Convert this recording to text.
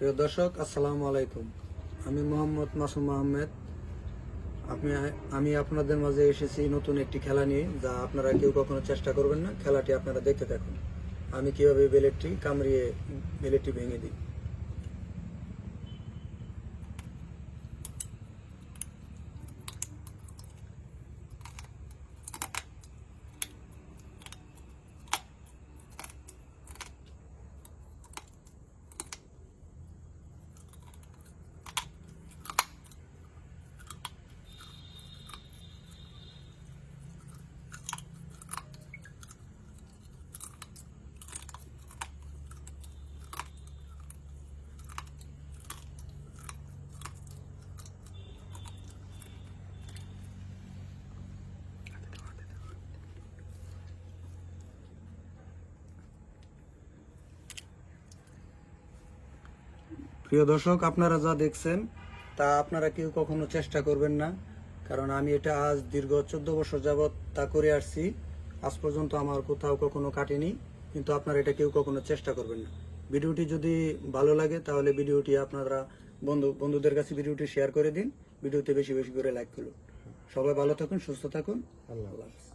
প্রিয় দর্শক, আসসালামু আলাইকুম। আমি মোহাম্মদ মাসুম আহমেদ। আমি আপনাদের মাঝে এসেছি নতুন একটি খেলা নিয়ে, যা আপনারা কেউ কখনো চেষ্টা করবেন না। খেলাটি আপনারা দেখতে থাকুন। আমি কিভাবে বেলেটটি কামড়িয়ে বেলেটটি ভেঙে দিই। প্রিয় দর্শক, আপনারা যা দেখছেন তা আপনারা কেউ কখনো চেষ্টা করবেন না, কারণ আমি এটা আজ দীর্ঘ 14 বছর যাবৎ তা করে আসছি। আজ পর্যন্ত আমার কোথাও কখনো কাটেনি, কিন্তু আপনারা এটা কেউ কখনো চেষ্টা করবেন না। ভিডিওটি যদি ভালো লাগে তাহলে ভিডিওটি আপনারা বন্ধুদের কাছে ভিডিওটি শেয়ার করে দিন। ভিডিওতে বেশি বেশি করে লাইক করুন। সবাই ভালো থাকুন, সুস্থ থাকুন। আল্লাহ হাফেজ।